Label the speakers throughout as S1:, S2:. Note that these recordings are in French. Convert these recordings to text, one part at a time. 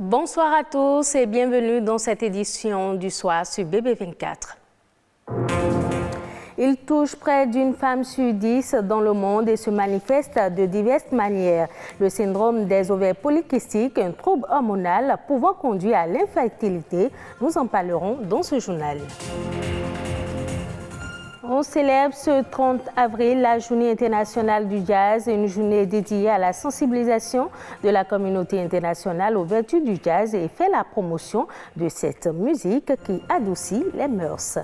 S1: Bonsoir à tous et bienvenue dans cette édition du soir sur BB24. Il touche près d'une femme sur 10 dans le monde et se manifeste de diverses manières. Le syndrome des ovaires polykystiques, un trouble hormonal pouvant conduire à l'infertilité. Nous en parlerons dans ce journal. On célèbre ce 30 avril la Journée internationale du jazz, une journée dédiée à la sensibilisation de la communauté internationale aux vertus du jazz et fait la promotion de cette musique qui adoucit les mœurs.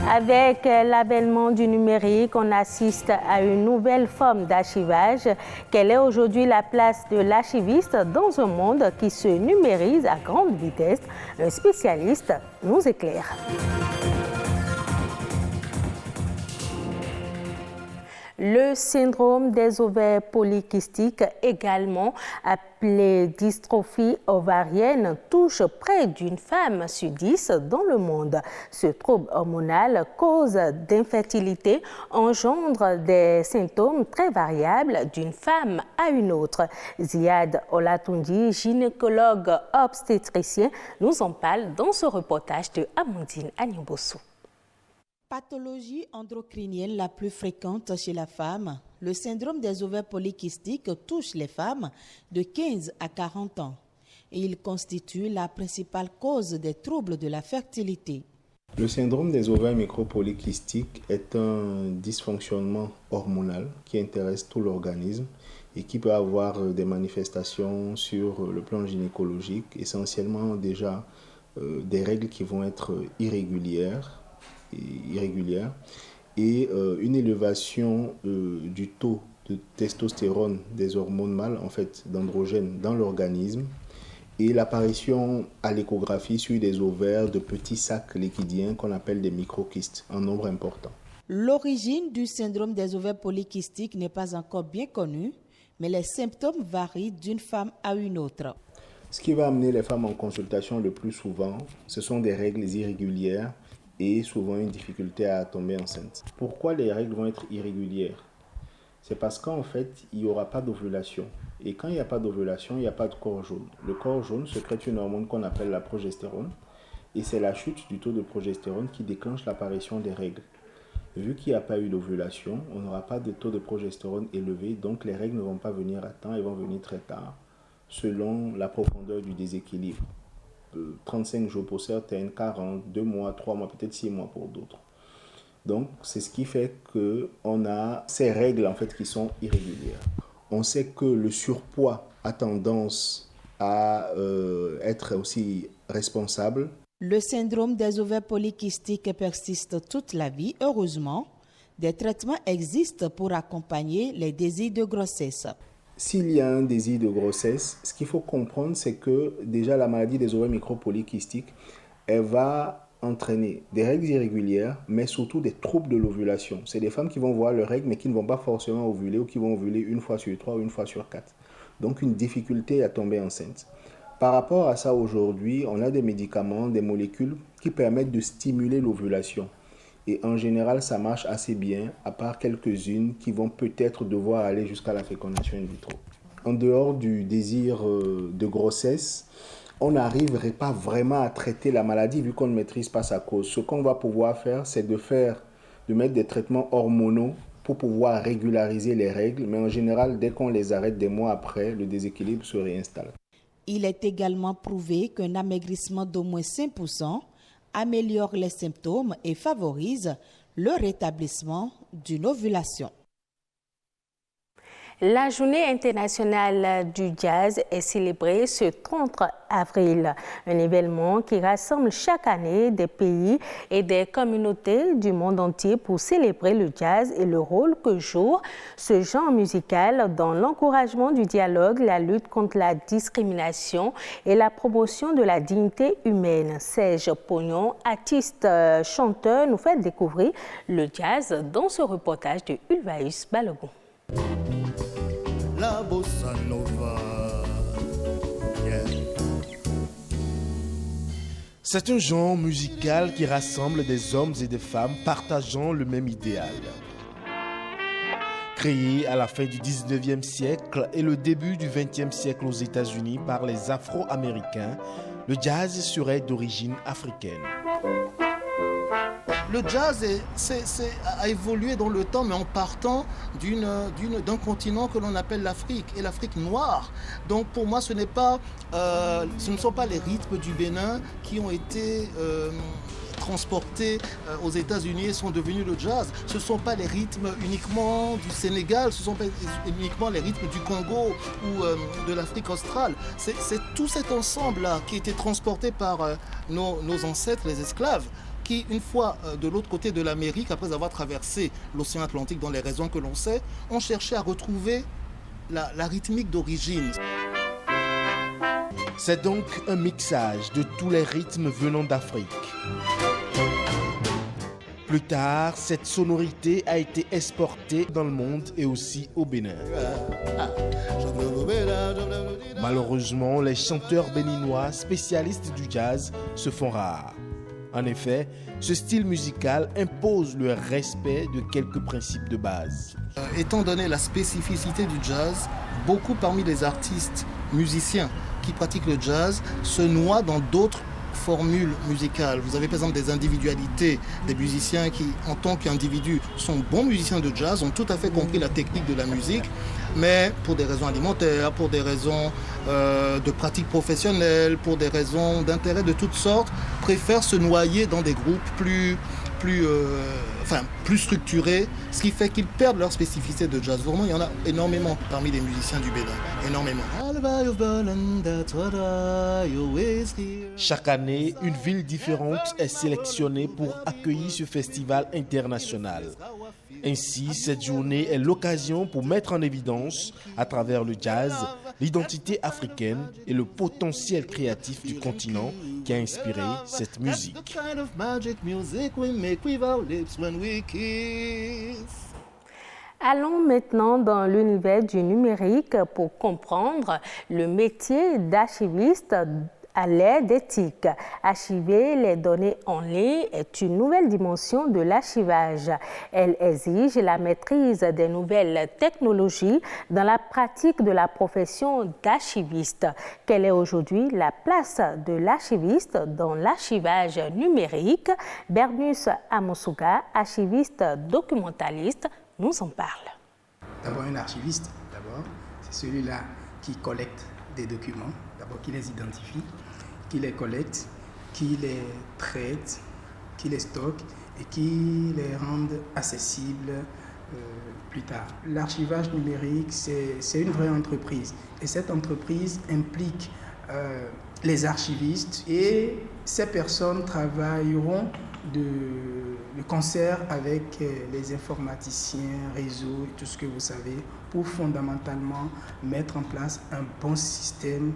S1: Avec l'avènement du numérique, on assiste à une nouvelle forme d'archivage. Quelle est aujourd'hui la place de l'archiviste dans un monde qui se numérise à grande vitesse? Un spécialiste nous éclaire. Le syndrome des ovaires polykystiques, également appelé dystrophie ovarienne, touche près d'une femme sur 10 dans le monde. Ce trouble hormonal, cause d'infertilité, engendre des symptômes très variables d'une femme à une autre. Ziad Olatundi, gynécologue obstétricien, nous en parle dans ce reportage de Amandine Agnobossou.
S2: Pathologie endocrinienne la plus fréquente chez la femme, le syndrome des ovaires polykystiques touche les femmes de 15 à 40 ans et il constitue la principale cause des troubles de la fertilité.
S3: Le syndrome des ovaires micropolykystiques est un dysfonctionnement hormonal qui intéresse tout l'organisme et qui peut avoir des manifestations sur le plan gynécologique, essentiellement déjà des règles qui vont être irrégulières et une élévation du taux de testostérone des hormones mâles, en fait d'androgènes dans l'organisme, et l'apparition à l'échographie sur des ovaires de petits sacs liquidiens qu'on appelle des microkystes en nombre important.
S2: L'origine du syndrome des ovaires polykystiques n'est pas encore bien connue, mais les symptômes varient d'une femme à une autre.
S3: Ce qui va amener les femmes en consultation le plus souvent, ce sont des règles irrégulières et souvent une difficulté à tomber enceinte. Pourquoi les règles vont être irrégulières? C'est parce qu'en fait, il n'y aura pas d'ovulation. Et quand il n'y a pas d'ovulation, il n'y a pas de corps jaune. Le corps jaune sécrète une hormone qu'on appelle la progestérone. Et c'est la chute du taux de progestérone qui déclenche l'apparition des règles. Vu qu'il n'y a pas eu d'ovulation, on n'aura pas de taux de progestérone élevé. Donc les règles ne vont pas venir à temps, elles vont venir très tard, selon la profondeur du déséquilibre. 35 jours pour certaines, 40, 2 mois, 3 mois, peut-être 6 mois pour d'autres. Donc, c'est ce qui fait qu'on a ces règles en fait qui sont irrégulières. On sait que le surpoids a tendance à être aussi responsable.
S2: Le syndrome des ovaires polykystiques persiste toute la vie. Heureusement, des traitements existent pour accompagner les désirs de grossesse.
S3: S'il y a un désir de grossesse, ce qu'il faut comprendre, c'est que déjà la maladie des ovaires micropolykystiques, elle va entraîner des règles irrégulières, mais surtout des troubles de l'ovulation. C'est des femmes qui vont voir leurs règles, mais qui ne vont pas forcément ovuler ou qui vont ovuler une fois sur 3 ou une fois sur 4. Donc une difficulté à tomber enceinte. Par rapport à ça, aujourd'hui, on a des médicaments, des molécules qui permettent de stimuler l'ovulation. Et en général, ça marche assez bien, à part quelques-unes qui vont peut-être devoir aller jusqu'à la fécondation in vitro. En dehors du désir de grossesse, on n'arriverait pas vraiment à traiter la maladie vu qu'on ne maîtrise pas sa cause. Ce qu'on va pouvoir faire, c'est de mettre des traitements hormonaux pour pouvoir régulariser les règles. Mais en général, dès qu'on les arrête des mois après, le déséquilibre se réinstalle.
S2: Il est également prouvé qu'un amaigrissement d'au moins 5% améliore les symptômes et favorise le rétablissement d'une ovulation.
S1: La Journée internationale du jazz est célébrée ce 30 avril, un événement qui rassemble chaque année des pays et des communautés du monde entier pour célébrer le jazz et le rôle que joue ce genre musical dans l'encouragement du dialogue, la lutte contre la discrimination et la promotion de la dignité humaine. Serge Pognon, artiste chanteur, nous fait découvrir le jazz dans ce reportage de Ulvaeus Balogun.
S4: La bossa nova. Yeah. C'est un genre musical qui rassemble des hommes et des femmes partageant le même idéal. Créé à la fin du 19e siècle et le début du 20e siècle aux États-Unis par les Afro-Américains, le jazz serait d'origine africaine.
S5: Le jazz a évolué dans le temps, mais en partant d'un continent que l'on appelle l'Afrique, et l'Afrique noire. Donc pour moi, ce ne sont pas les rythmes du Bénin qui ont été transportés aux États-Unis et sont devenus le jazz. Ce ne sont pas les rythmes uniquement du Sénégal, ce ne sont pas uniquement les rythmes du Congo ou de l'Afrique australe. C'est tout cet ensemble-là qui a été transporté par nos ancêtres, les esclaves, qui, une fois de l'autre côté de l'Amérique, après avoir traversé l'océan Atlantique dans les raisons que l'on sait, ont cherché à retrouver la rythmique d'origine.
S4: C'est donc un mixage de tous les rythmes venant d'Afrique. Plus tard, cette sonorité a été exportée dans le monde et aussi au Bénin. Malheureusement, les chanteurs béninois spécialistes du jazz se font rares. En effet, ce style musical impose le respect de quelques principes de base.
S5: Étant donné la spécificité du jazz, beaucoup parmi les artistes musiciens qui pratiquent le jazz se noient dans d'autres formules musicales. Vous avez par exemple des individualités, des musiciens qui, en tant qu'individus, sont bons musiciens de jazz, ont tout à fait compris la technique de la musique, mais pour des raisons alimentaires, pour des raisons de pratique professionnelle, pour des raisons d'intérêt de toutes sortes, préfèrent se noyer dans des groupes plus structurés, ce qui fait qu'ils perdent leur spécificité de jazz. Vraiment, il y en a énormément parmi les musiciens du Bénin, énormément.
S4: Chaque année, une ville différente est sélectionnée pour accueillir ce festival international. Ainsi, cette journée est l'occasion pour mettre en évidence, à travers le jazz, l'identité africaine et le potentiel créatif du continent qui a inspiré cette musique.
S1: Allons maintenant dans l'univers du numérique pour comprendre le métier d'archiviste à l'ère d'éthique. Archiver les données en ligne est une nouvelle dimension de l'archivage. Elle exige la maîtrise des nouvelles technologies dans la pratique de la profession d'archiviste. Quelle est aujourd'hui la place de l'archiviste dans l'archivage numérique? Bernus Amosuga, archiviste documentaliste, nous en parle.
S6: D'abord, un archiviste, c'est celui-là qui collecte des documents, d'abord qui les identifie, qui les collecte, qui les traite, qui les stocke et qui les rend accessibles plus tard. L'archivage numérique, c'est une vraie entreprise et cette entreprise implique les archivistes et ces personnes travailleront de concert avec les informaticiens, réseaux et tout ce que vous savez pour fondamentalement mettre en place un bon système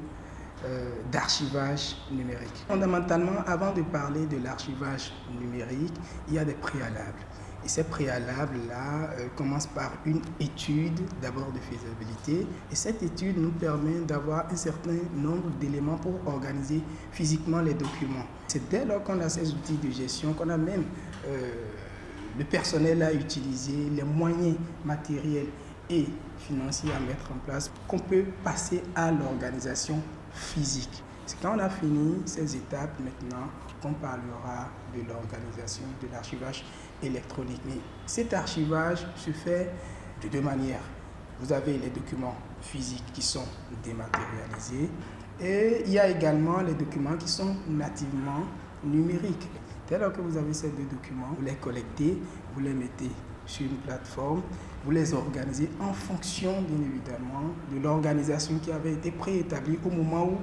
S6: d'archivage numérique. Fondamentalement, avant de parler de l'archivage numérique, il y a des préalables. Et ces préalables-là commencent par une étude d'abord de faisabilité. Et cette étude nous permet d'avoir un certain nombre d'éléments pour organiser physiquement les documents. C'est dès lors qu'on a ces outils de gestion, qu'on a même le personnel à utiliser, les moyens matériels et financiers à mettre en place, qu'on peut passer à l'organisation physique. C'est quand on a fini ces étapes maintenant qu'on parlera de l'organisation de l'archivage électronique. Mais cet archivage se fait de deux manières. Vous avez les documents physiques qui sont dématérialisés et il y a également les documents qui sont nativement numériques. Dès lors que vous avez ces deux documents, vous les collectez, vous les mettez sur une plateforme, vous les organisez en fonction, bien évidemment, de l'organisation qui avait été préétablie au moment où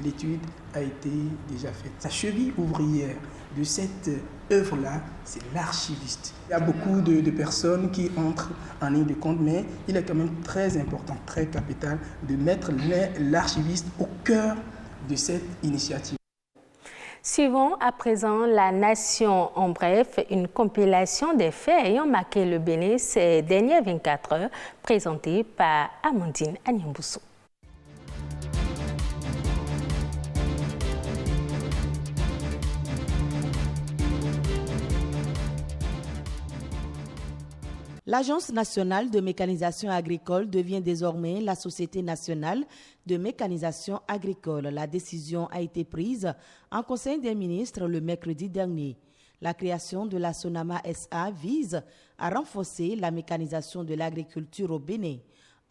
S6: l'étude a été déjà faite. La cheville ouvrière de cette œuvre-là, c'est l'archiviste. Il y a beaucoup de personnes qui entrent en ligne de compte, mais il est quand même très important, très capital de mettre l'archiviste au cœur de cette initiative.
S1: Suivons à présent la Nation en bref, une compilation des faits ayant marqué le Bénin ces dernières 24 heures, présentée par Amandine Anyamboussou.
S2: L'Agence nationale de mécanisation agricole devient désormais la Société nationale de mécanisation agricole. La décision a été prise en Conseil des ministres le mercredi dernier. La création de la Sonama SA vise à renforcer la mécanisation de l'agriculture au Bénin.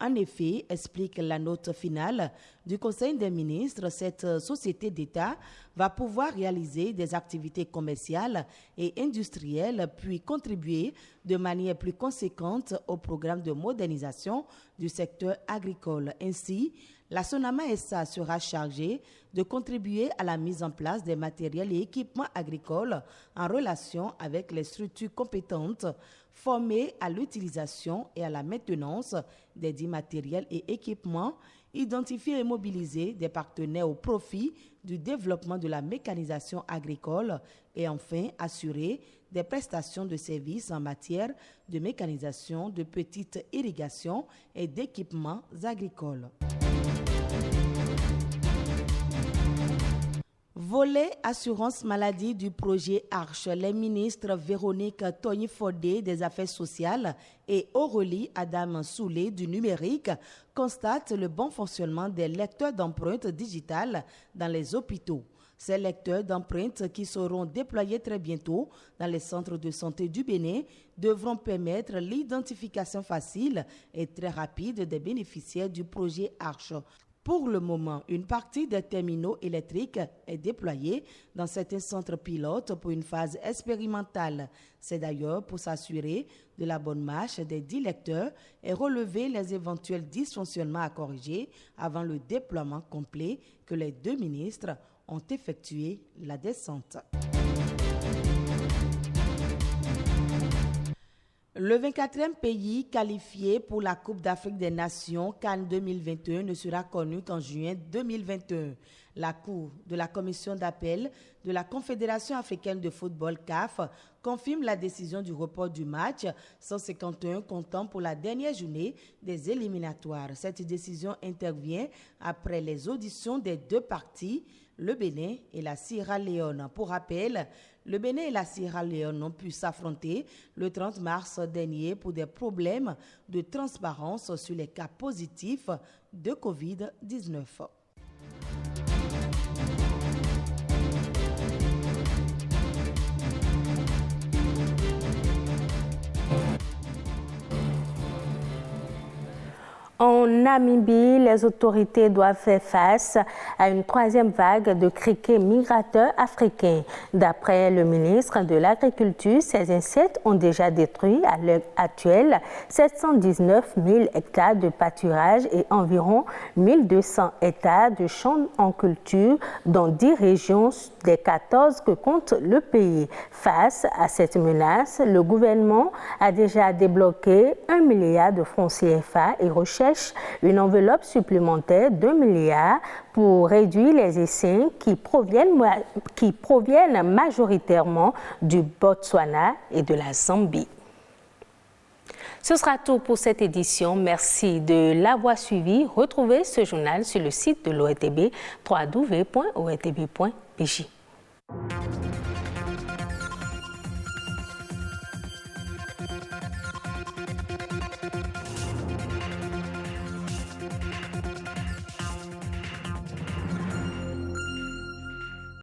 S2: En effet, explique la note finale du Conseil des ministres, cette société d'État va pouvoir réaliser des activités commerciales et industrielles, puis contribuer de manière plus conséquente au programme de modernisation du secteur agricole. Ainsi, la Sonama SA sera chargée de contribuer à la mise en place des matériels et équipements agricoles en relation avec les structures compétentes formées à l'utilisation et à la maintenance des dits matériels et équipements, identifier et mobiliser des partenaires au profit du développement de la mécanisation agricole et enfin assurer des prestations de services en matière de mécanisation, de petite irrigation et d'équipements agricoles. Volet assurance maladie du projet Arche, les ministres Véronique Tony-Fodé des Affaires sociales et Aurélie Adam Soulé du numérique constatent le bon fonctionnement des lecteurs d'empreintes digitales dans les hôpitaux. Ces lecteurs d'empreintes qui seront déployés très bientôt dans les centres de santé du Bénin devront permettre l'identification facile et très rapide des bénéficiaires du projet Arche. Pour le moment, une partie des terminaux électriques est déployée dans certains centres pilotes pour une phase expérimentale. C'est d'ailleurs pour s'assurer de la bonne marche des 10 lecteurs et relever les éventuels dysfonctionnements à corriger avant le déploiement complet que les deux ministres ont effectué la descente. Le 24e pays qualifié pour la Coupe d'Afrique des Nations CAN 2021 ne sera connu qu'en juin 2021. La Cour de la Commission d'appel de la Confédération africaine de football CAF confirme la décision du report du match 151 comptant pour la dernière journée des éliminatoires. Cette décision intervient après les auditions des deux parties, le Bénin et la Sierra Leone. Pour rappel, le Bénin et la Sierra Leone ont pu s'affronter le 30 mars dernier pour des problèmes de transparence sur les cas positifs de Covid-19.
S1: En Namibie, les autorités doivent faire face à une troisième vague de criquets migrateurs africains. D'après le ministre de l'Agriculture, ces insectes ont déjà détruit à l'heure actuelle 719 000 hectares de pâturage et environ 1200 hectares de champs en culture dans 10 régions des 14 que compte le pays. Face à cette menace, le gouvernement a déjà débloqué 1 milliard de francs CFA et recherche une enveloppe supplémentaire d'1 milliard pour réduire les essaims qui proviennent majoritairement du Botswana et de la Zambie. Ce sera tout pour cette édition. Merci de l'avoir suivi. Retrouvez ce journal sur le site de l'ORTB, www.ortb.bj.